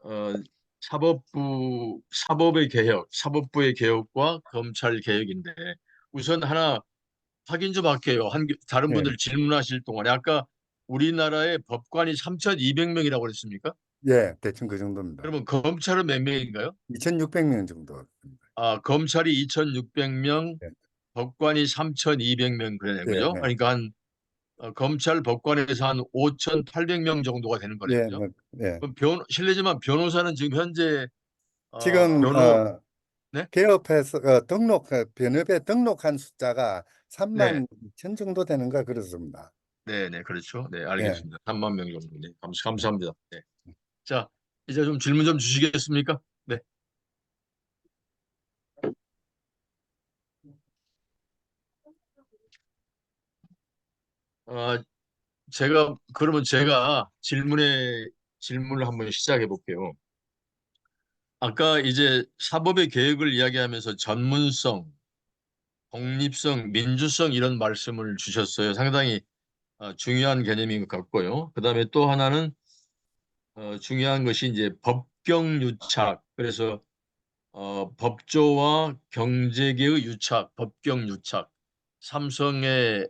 어, 사법의 개혁, 사법부의 개혁과 검찰 개혁인데 우선 하나 확인 좀 할게요. 다른 예, 분들 질문하실 동안에 아까 우리나라의 법관이 3,200명이라고 그랬습니까? 예, 대충 그 정도입니다. 그러면 검찰은 몇 명인가요? 2,600명 정도. 아, 검찰이 2,600명, 예, 법관이 3,200명 그러네, 예, 그죠? 예, 그러니까 검찰 법관에서 한 5,800명 정도가 되는 거네요, 예, 그죠? 뭐, 예. 그럼 실례지만 변호사는 지금 현재 지금 변호, 네? 개업해서 변협에 등록한 숫자가 네. 3만 2천 정도 되는가 그렇습니다. 네, 네, 그렇죠. 네, 예, 알겠습니다. 3만 명 정도. 네, 예. 감사합니다. 네. 자, 이제 좀 질문 좀 주시겠습니까? 네. 아, 그러면 제가 질문을 한번 시작해 볼게요. 아까 이제 사법의 개혁을 이야기하면서 전문성, 독립성, 민주성 이런 말씀을 주셨어요. 상당히 중요한 개념인 것 같고요. 그다음에 또 하나는 중요한 것이 이제 법경유착. 그래서 법조와 경제계의 유착, 법경유착, 삼성의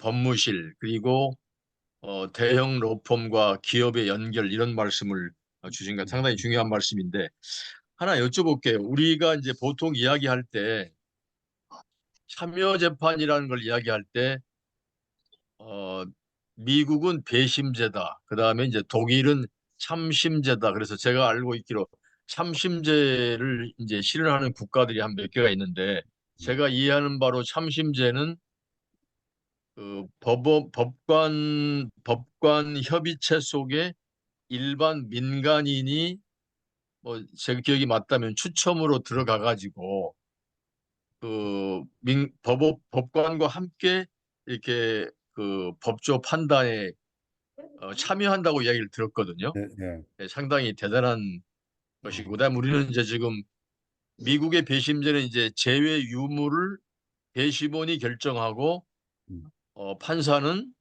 법무실 그리고 대형 로펌과 기업의 연결 이런 말씀을 주신 것 상당히 중요한 말씀인데 하나 여쭤볼게요. 우리가 이제 보통 이야기할 때 참여재판이라는 걸 이야기할 때 어, 미국은 배심제다. 그다음에 이제 독일은 참심제다. 그래서 제가 알고 있기로 참심제를 이제 실현하는 국가들이 한 몇 개가 있는데 제가 이해하는 바로 참심제는 그 법관 협의체 속에 일반 민간인이 뭐 제 기억이 맞다면 추첨으로 들어가 가지고 법관과 함께 이렇게 그 법조 판단에 참여한다고 이야기를 들었거든요. 예, 예. 네, 상당히 대단한 것이고, 그다음 우리는 이제 지금 미국의 배심제는 이제 제외 유무를 배심원이 결정하고 음, 판사는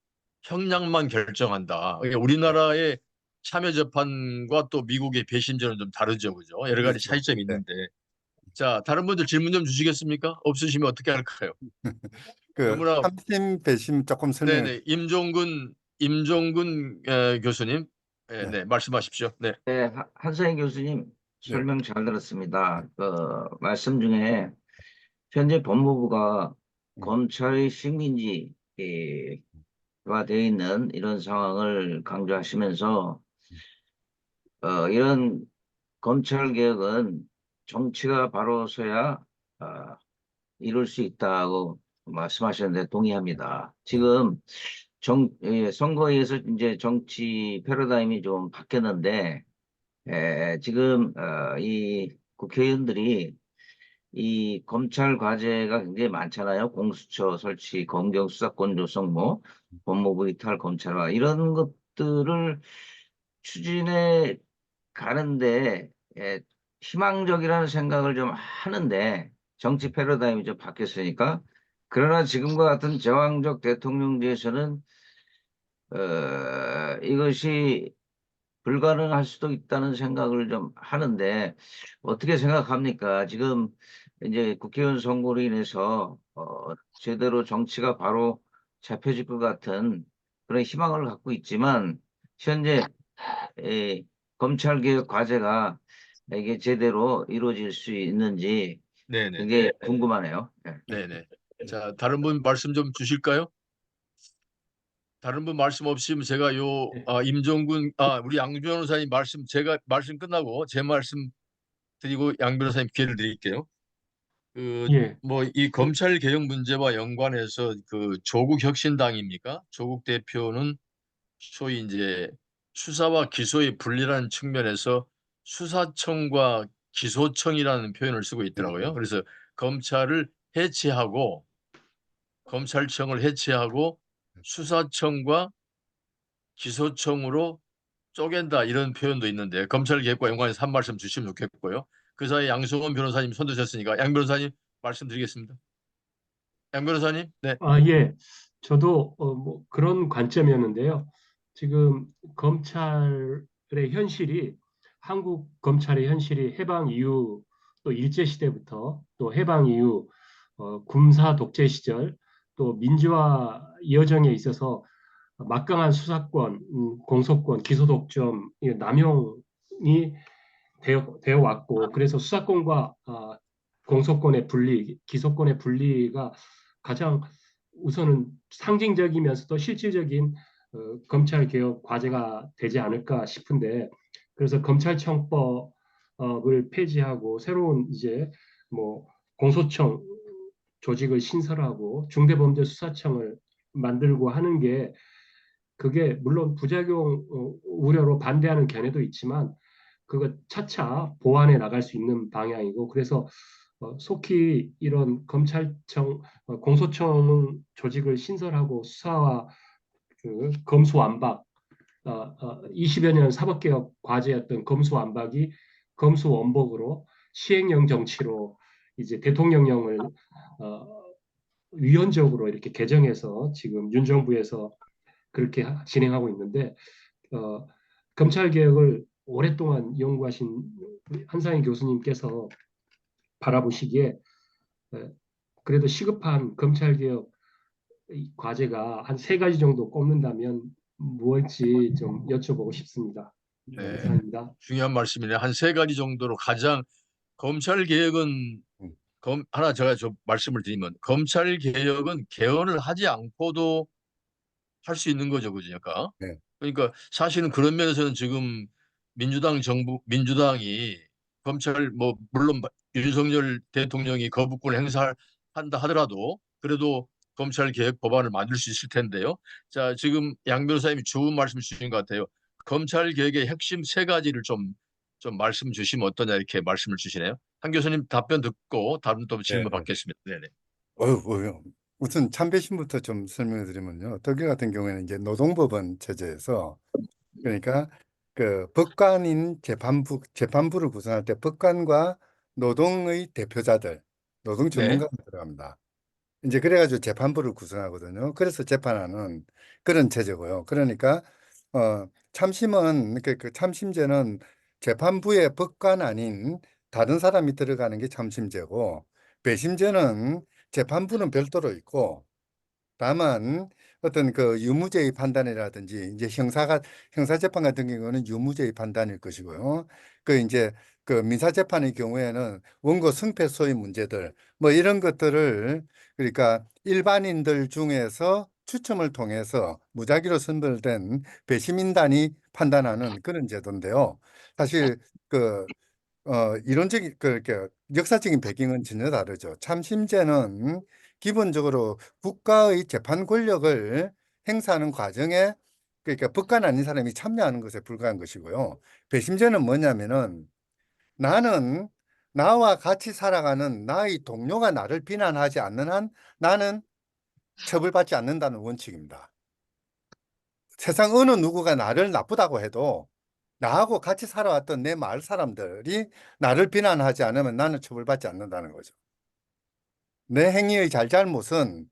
형량만 결정한다. 그러니까 예, 우리나라의 참여재판과 또 미국의 배심제는 좀 다르죠, 그죠? 여러 가지 그렇죠. 차이점이 예. 있는데, 자, 다른 분들 질문 좀 주시겠습니까? 없으시면 어떻게 할까요? 그 너무나 삼심 배심 조금 설명해 네네 임종근 교수님, 네, 주세요. 네, 말씀하십시오. 네, 네, 한사희 교수님 예, 예, 설명 잘 들었습니다. 그 말씀 중에 현재 법무부가 음, 검찰의 식민지가 되어 있는 이런 상황을 강조하시면서 이런 검찰 개혁은 정치가 바로 서야 어, 이룰 수 있다고 말씀하셨는데 동의합니다. 예, 지금 선거에 의해서 이제 정치 패러다임이 좀 바뀌었는데 지금 이 국회의원들이 이 검찰 과제가 굉장히 많잖아요. 공수처 설치, 검경 수사권 조성, 뭐 법무부 이탈 검찰화 이런 것들을 추진해 가는데 희망적이라는 생각을 좀 하는데 정치 패러다임이 좀 바뀌었으니까 그러나 지금과 같은 제왕적 대통령제에서는 이것이 불가능할 수도 있다는 생각을 좀 하는데 어떻게 생각합니까? 지금 이제 국회의원 선거로 인해서 제대로 정치가 바로 잡혀질 것 같은 그런 희망을 갖고 있지만 현재 이 검찰개혁 과제가 이게 제대로 이루어질 수 있는지 네, 네, 네, 굉장히 궁금하네요. 예. 네, 네. 자, 다른 분 말씀 좀 주실까요? 다른 분 말씀 없으면 제가 우리 양 변호사님 제가 말씀 끝나고 제 말씀 드리고 양 변호사님 기회를 드릴게요. 예, 뭐 이 검찰 개혁 문제와 연관해서 그 조국 혁신당입니까? 조국 대표는 소위 이제 수사와 기소의 분리라는 측면에서 수사청과 기소청이라는 표현을 쓰고 예, 있더라고요. 예. 그래서 검찰을 해체하고 검찰청을 해체하고 수사청과 기소청으로 쪼갠다 이런 표현도 있는데 검찰 개혁과 연관해서 한 말씀 주시면 좋겠고요. 그 사이 양승원 변호사님 손 드셨으니까 양 변호사님 말씀드리겠습니다. 양 변호사님, 네, 예. 저도 뭐 그런 관점이었는데요. 지금 검찰의 현실이 한국 검찰의 현실이 해방 이후 또 일제시대부터 또 해방 이후 군사 독재 시절 또 민주화 여정에 있어서 막강한 수사권, 공소권, 기소독점, 이 남용이 되어 왔고 그래서 수사권과 공소권의 분리, 기소권의 분리가 가장 우선은 상징적이면서도 실질적인 검찰 개혁 과제가 되지 않을까 싶은데 그래서 검찰청법을 폐지하고 새로운 이제 뭐 공소청 조직을 신설하고 중대범죄수사청을 만들고 하는 게 그게 물론 부작용 우려로 반대하는 견해도 있지만 그거 차차 보완해 나갈 수 있는 방향이고 그래서 속히 이런 검찰청 공소청 조직을 신설하고 수사와 그 검수완박 20여 년 사법개혁 과제였던 검수완박이 검수원복으로 시행령 정치로 이제 대통령령을 위헌적으로 이렇게 개정해서 지금 윤 정부에서 그렇게 진행하고 있는데 검찰 개혁을 오랫동안 연구하신 한상희 교수님께서 바라보시기에 그래도 시급한 검찰 개혁 과제가 한 세 가지 정도 꼽는다면 무엇일지 좀 여쭤보고 싶습니다. 네, 이상입니다. 중요한 말씀이네. 한 세 가지 정도로 가장 검찰 개혁은 음. 하나 제가 좀 말씀을 드리면 검찰 개혁은 개헌을 하지 않고도 할 수 있는 거죠, 그러니까. 네. 그러니까 사실은 그런 면에서는 지금 민주당이 검찰 뭐 물론 윤석열 대통령이 거부권을 행사한다 하더라도 그래도 검찰 개혁 법안을 만들 수 있을 텐데요. 자, 지금 양 변호사님이 좋은 말씀 주신 것 같아요. 검찰 개혁의 핵심 세 가지를 좀 말씀 주시면 어떠냐 이렇게 말씀을 주시네요. 한 교수님 답변 듣고 다른 또 네, 질문 네. 받겠습니다. 네네. 우선 참배심부터 좀 설명을 드리면요. 독일 같은 경우에는 이제 노동법원 체제에서 그러니까 그 법관인 재판부를 구성할 때 법관과 노동의 대표자들, 노동 네. 전문가가 들어갑니다. 이제 그래가지고 재판부를 구성하거든요. 그래서 재판하는 그런 체제고요. 그러니까 참심은 그 참심제는 재판부의 법관 아닌 다른 사람이 들어가는 게 참심제고 배심제는 재판부는 별도로 있고 다만 어떤 그 유무죄의 판단이라든지 이제 형사재판 같은 경우는 유무죄의 판단일 것이고요. 그 이제 그 민사재판의 경우에는 원고 승패소의 문제들 뭐 이런 것들을 그러니까 일반인들 중에서 추첨을 통해서 무작위로 선별된 배심인단이 판단하는 그런 제도인데요. 사실 그 이론적인 그렇게 역사적인 배경은 전혀 다르죠. 참심제는 기본적으로 국가의 재판 권력을 행사하는 과정에 그러니까 법관 아닌 사람이 참여하는 것에 불과한 것이고요. 배심제는 뭐냐면은 나는 나와 같이 살아가는 나의 동료가 나를 비난하지 않는 한 나는 처벌받지 않는다는 원칙입니다. 세상 어느 누구가 나를 나쁘다고 해도 나하고 같이 살아왔던 내 마을 사람들이 나를 비난하지 않으면 나는 처벌받지 않는다는 거죠. 내 행위의 잘잘못은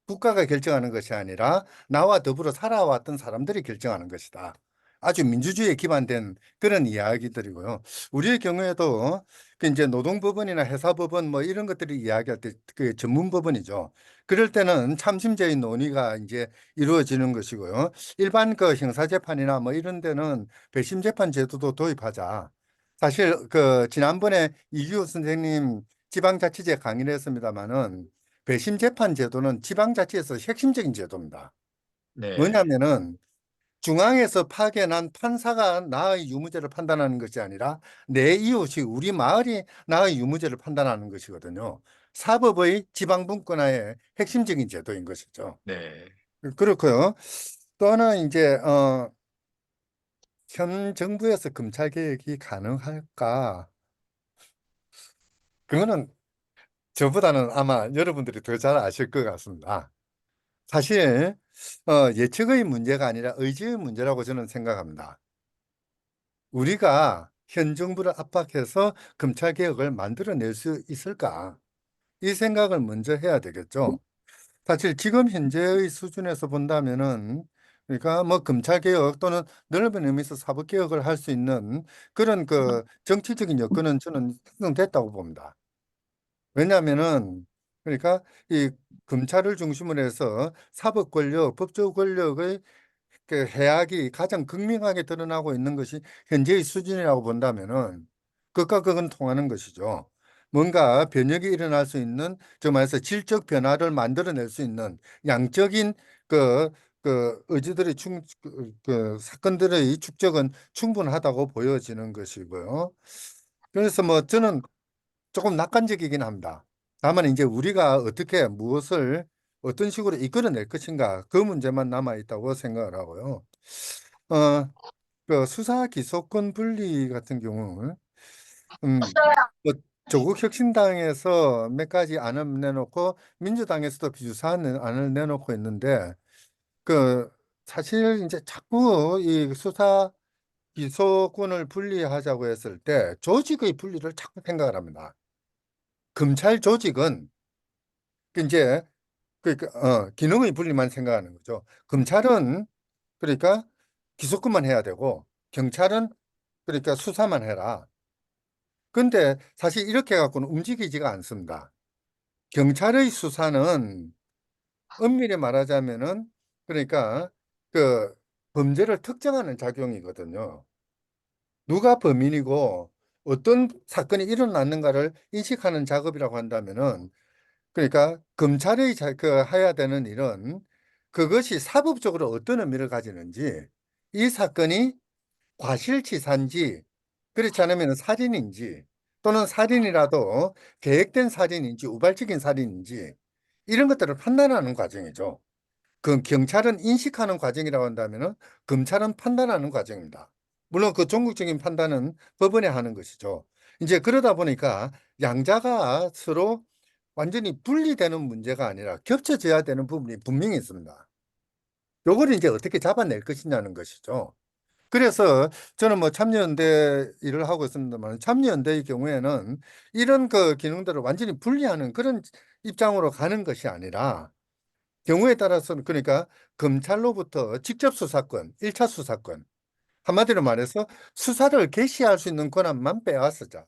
국가가 결정하는 것이 아니라 나와 더불어 살아왔던 사람들이 결정하는 것이다. 아주 민주주의에 기반된 그런 이야기들이고요. 우리의 경우에도 그 이제 노동법원이나 회사법원 뭐 이런 것들이 이야기할 때 그 전문법원이죠. 그럴 때는 참심제의 논의가 이제 이루어지는 것이고요. 일반 그 형사재판이나 뭐 이런 데는 배심재판 제도도 도입하자. 사실 그 지난번에 이규호 선생님 지방자치제 강의를 했습니다마는 배심 재판 제도는 지방자치에서 핵심적인 제도입니다. 네. 뭐냐면은 중앙에서 파견한 판사가 나의 유무죄를 판단하는 것이 아니라 내 이웃이 우리 마을이 나의 유무죄를 판단하는 것이거든요. 사법의 지방분권화의 핵심적인 제도인 것이죠. 네. 그렇고요. 또 하나 이제 현 정부에서 검찰 개혁이 가능할까? 그거는 저보다는 아마 여러분들이 더 잘 아실 것 같습니다. 사실 예측의 문제가 아니라 의지의 문제라고 저는 생각합니다. 우리가 현 정부를 압박해서 검찰 개혁을 만들어낼 수 있을까? 이 생각을 먼저 해야 되겠죠. 사실 지금 현재의 수준에서 본다면은 그러니까 뭐 검찰 개혁 또는 넓은 의미에서 사법 개혁을 할 수 있는 그런 그 정치적인 여건은 저는 형성됐다고 봅니다. 왜냐하면은 그러니까 이 검찰을 중심으로 해서 사법 권력, 법조 권력의 그 해악이 가장 극명하게 드러나고 있는 것이 현재의 수준이라고 본다면은 그것과 그건 통하는 것이죠. 뭔가 변혁이 일어날 수 있는, 저 말해서 질적 변화를 만들어낼 수 있는 양적인 그, 그 의지들의 그 사건들의 축적은 충분하다고 보여지는 것이고요. 그래서 뭐 저는 조금 낙관적이긴 합니다. 다만 이제 우리가 어떻게 무엇을 어떤 식으로 이끌어낼 것인가 그 문제만 남아 있다고 생각을 하고요. 어, 그 수사 기소권 분리 같은 경우, 뭐 조국 혁신당에서 몇 가지 안을 내놓고 민주당에서도 비슷한 안을 내놓고 있는데 그 사실 이제 자꾸 이 수사 기소권을 분리하자고 했을 때 조직의 분리를 자꾸 생각을 합니다. 검찰 조직은 이제 그러니까 기능의 분리만 생각하는 거죠. 검찰은 그러니까 기소권만 해야 되고 경찰은 그러니까 수사만 해라. 근데 사실 이렇게 갖고는 움직이지가 않습니다. 경찰의 수사는 엄밀히 말하자면은 그러니까 그 범죄를 특정하는 작용이거든요. 누가 범인이고 어떤 사건이 일어났는가를 인식하는 작업이라고 한다면은 그러니까 검찰의 그 해야 되는 일은 그것이 사법적으로 어떤 의미를 가지는지 이 사건이 과실치사인지 그렇지 않으면 살인인지 또는 살인이라도 계획된 살인인지 우발적인 살인인지 이런 것들을 판단하는 과정이죠. 그 경찰은 인식하는 과정이라고 한다면 검찰은 판단하는 과정입니다. 물론 그 종국적인 판단은 법원에 하는 것이죠. 이제 그러다 보니까 양자가 서로 완전히 분리되는 문제가 아니라 겹쳐져야 되는 부분이 분명히 있습니다. 요걸 이제 어떻게 잡아낼 것이냐는 것이죠. 그래서 저는 뭐 참여연대 일을 하고 있습니다만 참여연대의 경우에는 이런 그 기능들을 완전히 분리하는 그런 입장으로 가는 것이 아니라 경우에 따라서는 그러니까 검찰로부터 직접 수사권, 1차 수사권, 한마디로 말해서 수사를 개시할 수 있는 권한만 빼앗으자.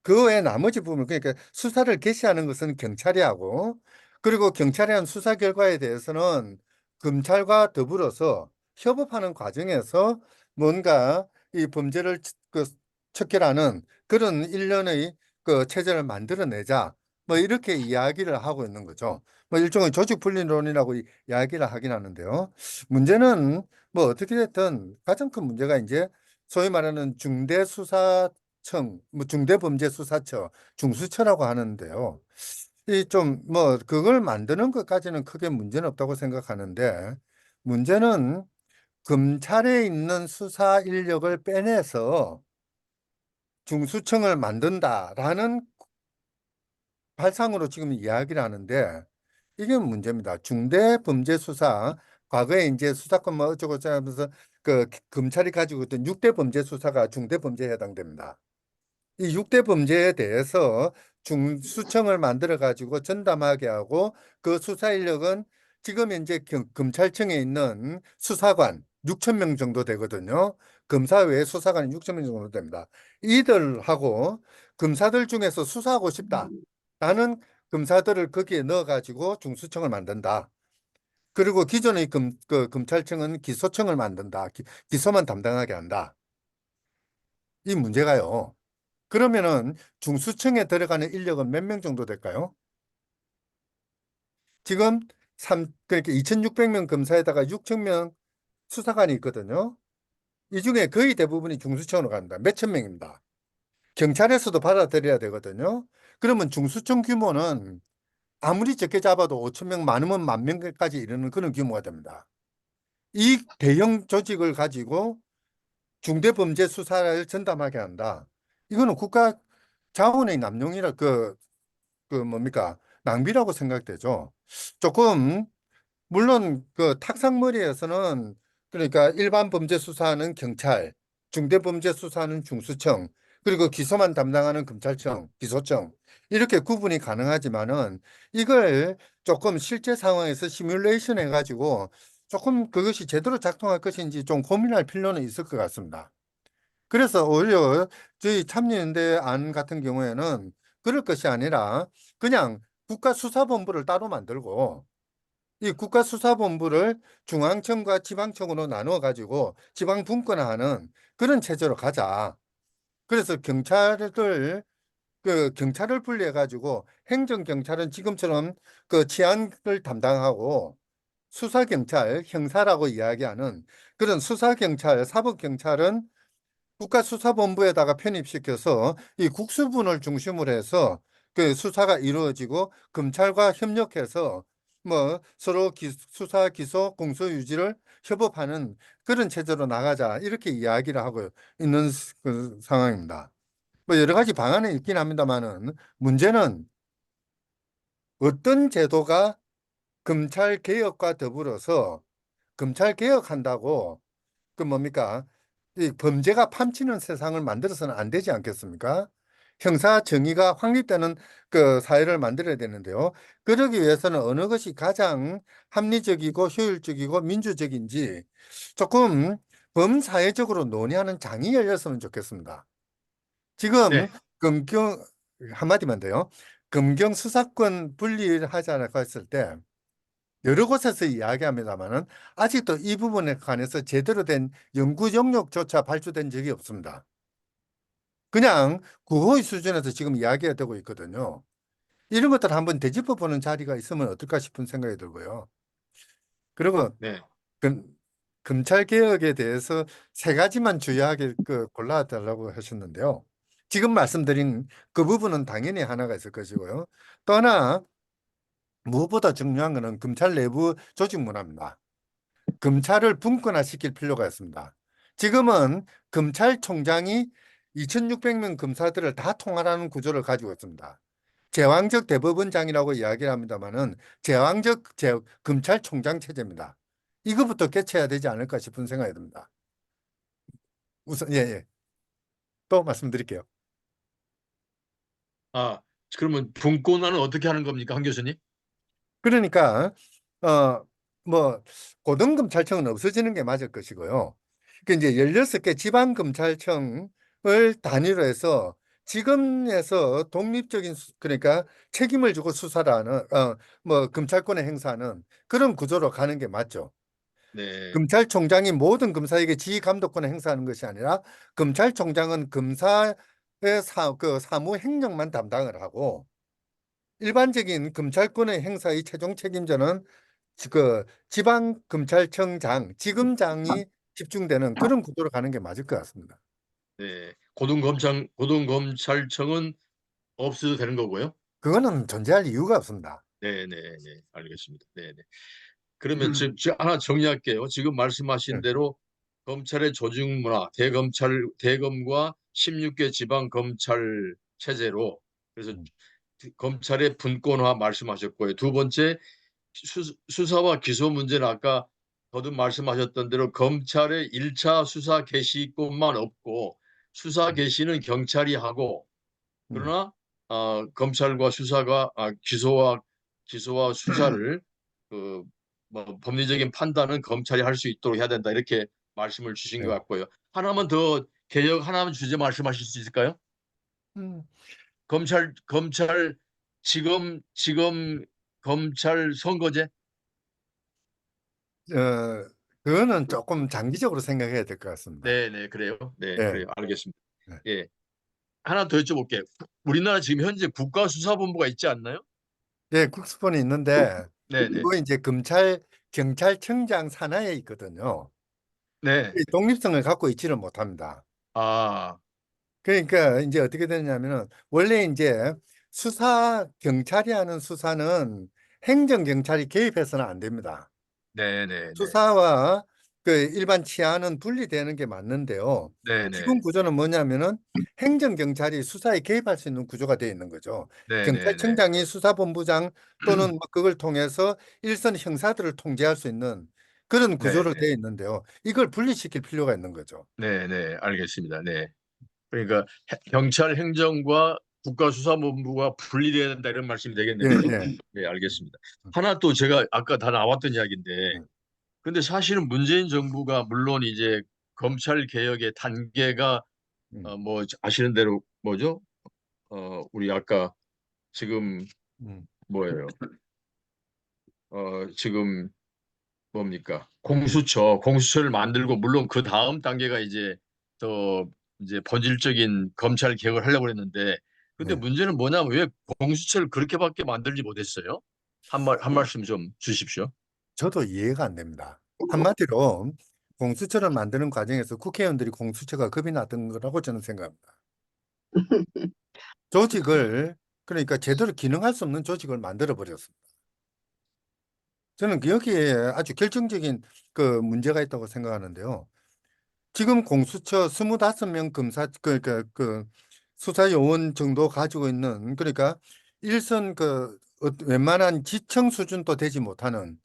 그 외에 나머지 부분, 그러니까 수사를 개시하는 것은 경찰이 하고, 그리고 경찰이 한 수사 결과에 대해서는 검찰과 더불어서 협업하는 과정에서 뭔가 이 범죄를 그 척결하는 그런 일련의 그 체제를 만들어내자. 뭐 이렇게 이야기를 하고 있는 거죠. 뭐 일종의 조직 분리론이라고 이야기를 하긴 하는데요. 문제는 뭐 어떻게 됐든 가장 큰 문제가 이제 소위 말하는 중대수사청, 뭐 중대범죄수사처, 중수처라고 하는데요. 이 좀 뭐 그걸 만드는 것까지는 크게 문제는 없다고 생각하는데 문제는 검찰에 있는 수사 인력을 빼내서 중수청을 만든다라는 발상으로 지금 이야기를 하는데 이게 문제입니다. 중대범죄수사, 과거에 이제 수사권 뭐 어쩌고 저쩌고 하면서 그 검찰이 가지고 있던 6대 범죄 수사가 중대범죄에 해당됩니다. 이 6대 범죄에 대해서 중수청을 만들어 가지고 전담하게 하고 그 수사 인력은 지금 현재 검찰청에 있는 수사관 6천 명 정도 되거든요. 검사 외에 수사관이 6천 명 정도 됩니다. 이들하고 검사들 중에서 수사하고 싶다. 나는 검사들을 거기에 넣어 가지고 중수청을 만든다. 그리고 기존의 검찰청은 기소청을 만든다. 기소만 담당하게 한다. 이 문제가요. 그러면은 중수청에 들어가는 인력은 몇 명 정도 될까요? 지금 그러니까 2,600명 검사에다가 6,000명 수사관이 있거든요. 이 중에 거의 대부분이 중수청으로 간다. 몇천 명입니다. 경찰에서도 받아들여야 되거든요. 그러면 중수청 규모는 아무리 적게 잡아도 5천 명, 많으면 10,000명까지 이르는 그런 규모가 됩니다. 이 대형 조직을 가지고 중대범죄 수사를 전담하게 한다. 이거는 국가 자원의 남용이라 그 뭡니까? 낭비라고 생각되죠. 조금 물론 그 탁상머리에서는 그러니까 일반 범죄 수사하는 경찰, 중대 범죄 수사하는 중수청, 그리고 기소만 담당하는 검찰청, 기소청 이렇게 구분이 가능하지만은 이걸 조금 실제 상황에서 시뮬레이션 해가지고 조금 그것이 제대로 작동할 것인지 좀 고민할 필요는 있을 것 같습니다. 그래서 오히려 저희 참여연대 안 같은 경우에는 그럴 것이 아니라 그냥 국가수사본부를 따로 만들고 이 국가수사본부를 중앙청과 지방청으로 나누어 가지고 지방 분권화하는 그런 체제로 가자. 그래서 경찰을 분리해 가지고 행정경찰은 지금처럼 그 치안을 담당하고 수사경찰, 형사라고 이야기하는 그런 수사경찰, 사법경찰은 국가수사본부에다가 편입시켜서 이 국수분을 중심으로 해서 그 수사가 이루어지고 검찰과 협력해서 뭐 서로 수사, 기소, 공소 유지를 협업하는 그런 체제로 나가자 이렇게 이야기를 하고 있는 그 상황입니다. 뭐 여러 가지 방안이 있긴 합니다만은 문제는 어떤 제도가 검찰 개혁과 더불어서 검찰 개혁한다고 그 뭡니까? 이 범죄가 판치는 세상을 만들어서는 안 되지 않겠습니까? 형사 정의가 확립되는 그 사회를 만들어야 되는데요. 그러기 위해서는 어느 것이 가장 합리적이고 효율적이고 민주적인지 조금 범사회적으로 논의하는 장이 열렸으면 좋겠습니다. 지금 네, 검경 한마디만 더요. 검경 수사권 분리를 하자고 했을 때 여러 곳에서 이야기합니다만은 아직도 이 부분에 관해서 제대로 된 연구 영역조차 발주된 적이 없습니다. 그냥 구호의 수준에서 지금 이야기가 되고 있거든요. 이런 것들을 한번 되짚어 보는 자리가 있으면 어떨까 싶은 생각이 들고요. 그리고 네. 검찰 개혁에 대해서 세 가지만 주요하게 골라달라고 하셨는데요. 지금 말씀드린 그 부분은 당연히 하나가 있을 것이고요. 또 하나 무엇보다 중요한 것은 검찰 내부 조직 문화입니다. 검찰을 분권화시킬 필요가 있습니다. 지금은 검찰총장이 2,600명 검사들을 다 통할하는 구조를 가지고 있습니다. 제왕적 대법원장이라고 이야기를 합니다만은 제왕적 검찰총장 체제입니다. 이거부터 개최해야 되지 않을까 싶은 생각이 듭니다. 우선 예. 또 말씀드릴게요. 아, 그러면 분권화는 어떻게 하는 겁니까, 한 교수님? 그러니까 뭐 고등검찰청은 없어지는 게 맞을 것이고요. 그 이제 16개 지방검찰청을 단위로 해서 지금에서 독립적인 그러니까 책임을 주고 수사를 하는 뭐 검찰권의 행사하는 그런 구조로 가는 게 맞죠. 네, 검찰총장이 모든 검사에게 지휘 감독권을 행사하는 것이 아니라 검찰총장은 검사의 그 사무 행정만 담당을 하고 일반적인 검찰권의 행사의 최종 책임자는 그 지방검찰청장, 지검장이 집중되는 그런 구도로 가는 게 맞을 것 같습니다. 네. 고등검찰청은 없어도 되는 거고요. 그거는 존재할 이유가 없습니다. 네, 네, 네. 알겠습니다. 네, 네. 그러면 지금 하나 정리할게요. 지금 말씀하신 네. 대로 검찰의 조직 문화, 대검과 16개 지방 검찰 체제로 그래서 음. 검찰의 분권화 말씀하셨고요. 두 번째 수사와 기소 문제는 아까 거듭 말씀하셨던 대로 검찰의 1차 수사 개시권만 없고 수사 개시는 경찰이 하고 음. 그러나 검찰과 수사가 기소와 수사를 그 뭐 법리적인 판단은 검찰이 할 수 있도록 해야 된다 이렇게 말씀을 주신 것 네. 같고요. 하나만 더 개혁 하나만 주제 말씀하실 수 있을까요? 음. 검찰 지금 검찰 선거제? 어, 그거는 조금 장기적으로 생각해야 될 것 같습니다. 네, 네, 그래요. 네, 네. 그래요. 알겠습니다. 네. 예, 하나 더 여쭤볼게요. 우리나라 지금 현재 국가수사본부가 있지 않나요? 네, 국수본이 있는데 네, 네, 그거 이제 경찰청장 산하에 있거든요. 네. 이 독립성을 갖고 있지를 못합니다. 아, 그러니까 이제 어떻게 되냐면은 원래 이제 경찰이 하는 수사는 행정경찰이 개입해서는 안 됩니다. 네, 네, 네, 수사와 그 일반 치안은 분리되는 게 맞는데요. 네, 지금 네, 구조는 뭐냐면은 행정경찰이 수사에 개입할 수 있는 구조가 되어 있는 거죠. 네, 네, 네, 경찰청장이 수사본부장 또는 뭐 그걸 통해서 일선 형사들을 통제할 수 있는 그런 네, 구조로 되어 있는데요. 이걸 분리시킬 필요가 있는 거죠. 네, 네, 알겠습니다. 네. 그러니까 경찰 행정과 국가수사본부가 분리돼야 된다 이런 말씀이 예, 되겠네요. 예. 네, 알겠습니다. 하나 또 제가 아까 다 나왔던 이야기인데 근데 사실은 문재인 정부가 물론 이제 검찰 개혁의 단계가 음, 뭐 아시는 대로 뭐죠? 우리 아까 지금 음. 뭐예요? 지금 뭡니까? 공수처를 만들고 물론 그 다음 단계가 이제 더 이제 본질적인 검찰 개혁을 하려고 했는데 근데 네. 문제는 뭐냐면 왜 공수처를 그렇게밖에 만들지 못했어요? 한 말씀 좀 주십시오. 저도 이해가 안 됩니다. 한마디로 공수처를 만드는 과정에서 국회의원들이 공수처가 겁이 났던 거라고 저는 생각합니다. 조직을 그러니까 제대로 기능할 수 없는 조직을 만들어 버렸습니다. 저는 여기에 아주 결정적인 그 문제가 있다고 생각하는데요. 지금 공수처 25명 검사 그러니까 그 수사요원 정도 가지고 있는 그러니까 일선 그 웬만한 지청 수준도 되지 못하는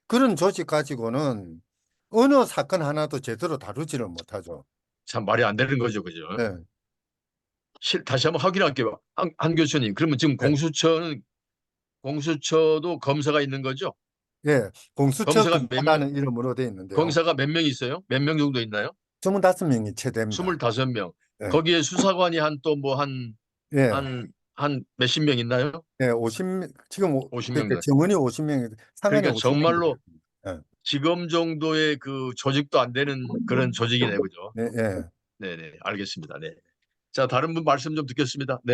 그런 조직 가지고는 어느 사건 하나도 제대로 다루지를 못하죠. 참 말이 안 되는 거죠, 그죠? 네. 다시 한번 확인할게요. 한 교수님, 그러면 지금 네. 공수처도 검사가 있는 거죠? 예, 공수처 검사가 몇 명, 검사라는 이름으로 되어 있는데요. 검사가 몇 명 있어요? 몇 명 정도 있나요? 25명이 최대입니다. 25명. 예, 거기에 수사관이 예, 한 몇십 명 있나요? 예, 지금 50명 그러니까 돼. 정원이 50명, 상관이 그러니까 50명이 정말로 되겠습니다. 지금 정도의 그 조직도 안 되는 그런 조직이네, 그죠? 예, 네, 예. 네네, 알겠습니다. 네. 자, 다른 분 말씀 좀 듣겠습니다. 네.